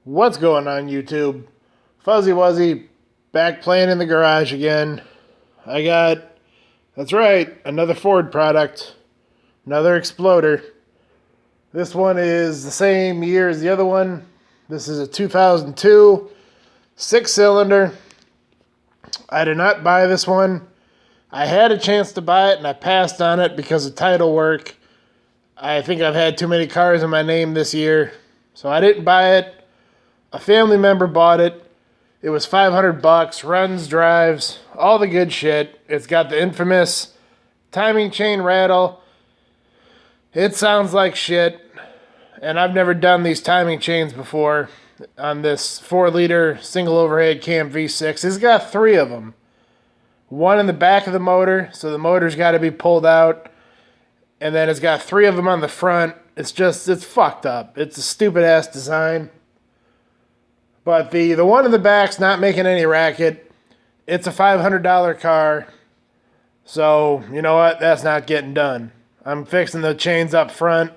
What's going on, YouTube? Fuzzy Wuzzy back playing in the garage again. That's right, another Ford product, another Exploder. This one is the same year as the other one. This is a 2002 6-cylinder. I did not buy this one. I had a chance to buy it and I passed on it because of title work. I think I've had too many cars in my name this year, so I didn't buy it. A family member bought it. It was $500, runs, drives, all the good shit. It's got the infamous timing chain rattle. It sounds like shit, and I've never done these timing chains before on this 4-liter single overhead cam V6. It's got 3 of them. One in the back of the motor, so the motor's got to be pulled out, and then it's got 3 of them on the front. It's fucked up. It's a stupid-ass design. But the one in the back's not making any racket. It's a $500 car. So, you know what? That's not getting done. I'm fixing the chains up front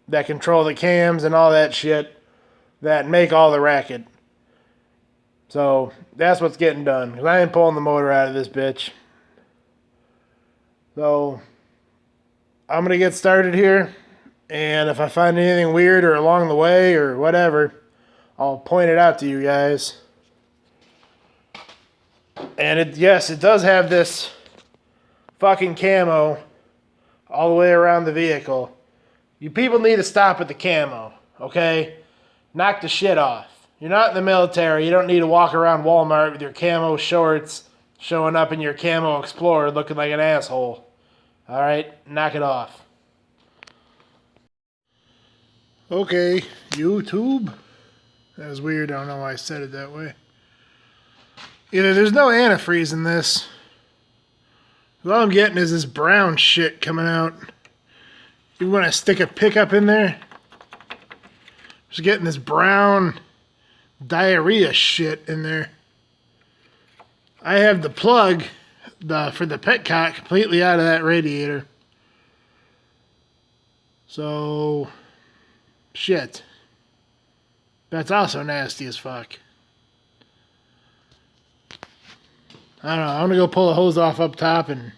that control the cams and all that shit that make all the racket. So, that's what's getting done. 'Cause I ain't pulling the motor out of this bitch. So, I'm going to get started here. And if I find anything weird or along the way or whatever, I'll point it out to you guys. And yes, it does have this fucking camo all the way around the vehicle. You people need to stop with the camo, okay? Knock the shit off. You're not in the military. You don't need to walk around Walmart with your camo shorts showing up in your camo Explorer looking like an asshole. Alright, knock it off. Okay, YouTube. That was weird. I don't know why I said it that way. Either there's no antifreeze in this. All I'm getting is this brown shit coming out. Even when I stick a pickup in there, just getting this brown diarrhea shit in there. I have the plug for the petcock completely out of that radiator. So, shit. That's also nasty as fuck. I don't know. I'm going to go pull the hose off up top and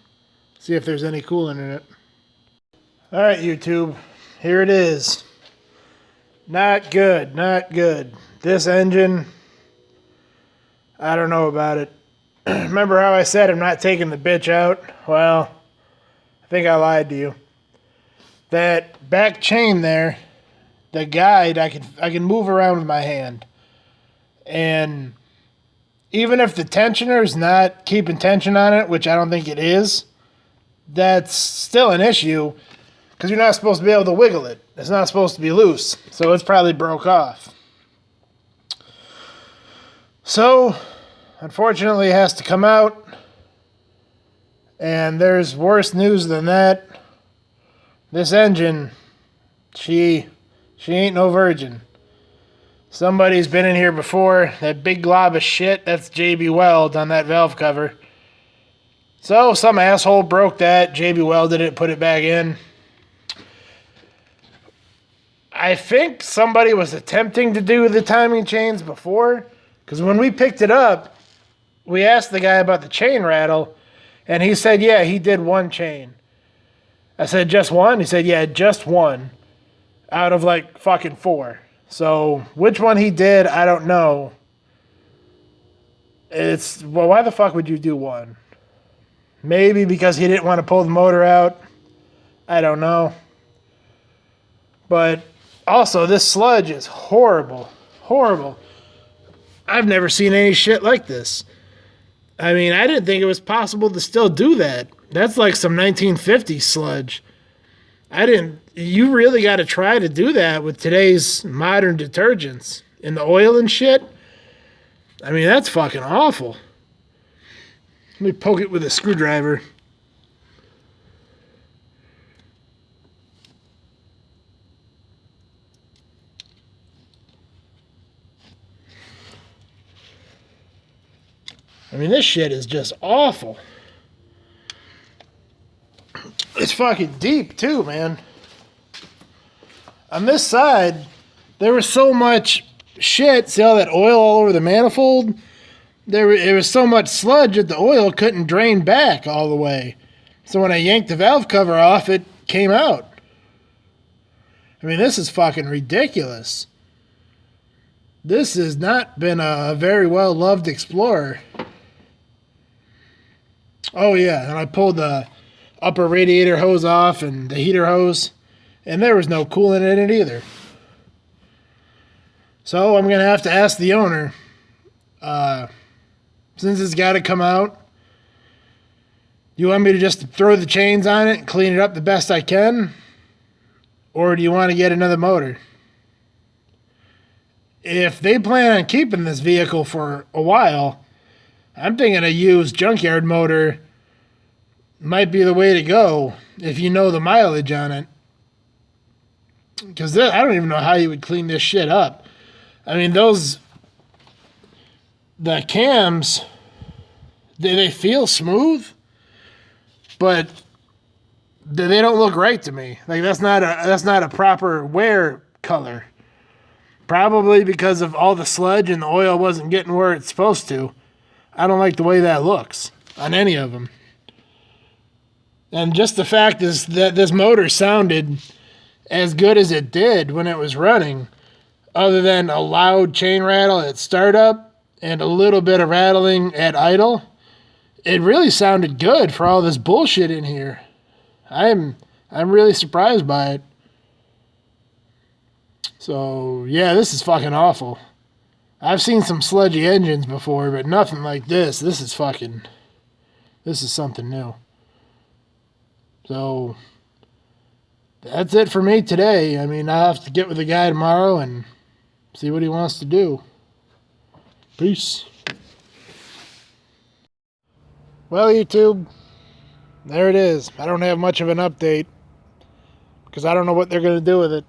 see if there's any coolant in it. Alright, YouTube. Here it is. Not good. Not good. This engine, I don't know about it. Remember how I said I'm not taking the bitch out? Well, I think I lied to you. That back chain there, the guide, I can move around with my hand. And even if the tensioner is not keeping tension on it, which I don't think it is, that's still an issue because you're not supposed to be able to wiggle it. It's not supposed to be loose. So it's probably broke off. So, unfortunately, it has to come out. And there's worse news than that. This engine, she ain't no virgin. Somebody's been in here before. That big glob of shit, that's JB Weld on that valve cover. So some asshole broke that, JB welded it, put it back in. I think somebody was attempting to do the timing chains before, because when we picked it up, we asked the guy about the chain rattle, and he said, yeah, he did 1 chain. I said, just 1? He said, yeah, just 1. Out of like fucking 4. So which one he did, I don't know. Well, why the fuck would you do 1? Maybe because he didn't want to pull the motor out. I don't know. But also, this sludge is horrible. Horrible. I've never seen any shit like this. I mean, I didn't think it was possible to still do that. That's like some 1950s sludge. You really got to try to do that with today's modern detergents and the oil and shit. I mean, that's fucking awful. Let me poke it with a screwdriver. I mean, this shit is just awful. It's fucking deep too, man. On this side, there was so much shit, see all that oil all over the manifold? It was so much sludge that the oil couldn't drain back all the way. So when I yanked the valve cover off, it came out. I mean, this is fucking ridiculous. This has not been a very well-loved Explorer. Oh, yeah, and I pulled the upper radiator hose off and the heater hose, and there was no coolant in it either. So I'm going to have to ask the owner, since it's got to come out, do you want me to just throw the chains on it and clean it up the best I can? Or do you want to get another motor? If they plan on keeping this vehicle for a while, I'm thinking a used junkyard motor might be the way to go if you know the mileage on it. Because I don't even know how you would clean this shit up. I mean, the cams, they feel smooth, but they don't look right to me. Like that's not a proper wear color. Probably because of all the sludge and the oil wasn't getting where it's supposed to. I don't like the way that looks on any of them. And just the fact is that this motor sounded as good as it did when it was running, other than a loud chain rattle at startup and a little bit of rattling at idle. It really sounded good for all this bullshit in here. I'm really surprised by it. So, yeah, this is fucking awful. I've seen some sludgy engines before, but nothing like this. This is something new. So, that's it for me today. I mean, I'll have to get with the guy tomorrow and see what he wants to do. Peace. Well, YouTube, there it is. I don't have much of an update because I don't know what they're going to do with it.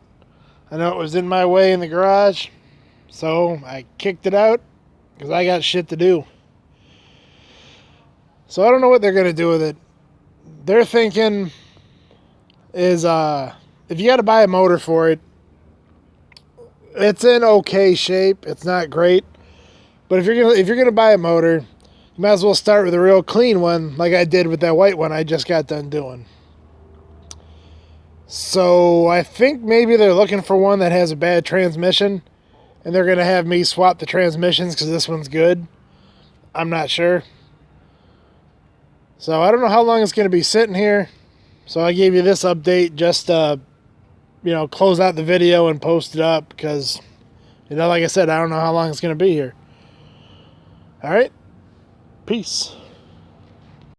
I know it was in my way in the garage, so I kicked it out because I got shit to do. So I don't know what they're going to do with it. Their thinking is if you got to buy a motor for it, it's in okay shape. It's not great. But if you're gonna buy a motor, you might as well start with a real clean one like I did with that white one I just got done doing. So I think maybe they're looking for one that has a bad transmission, and they're going to have me swap the transmissions because this one's good. I'm not sure. So I don't know how long it's going to be sitting here. So I gave you this update just to, close out the video and post it up because, like I said, I don't know how long it's going to be here. All right. Peace.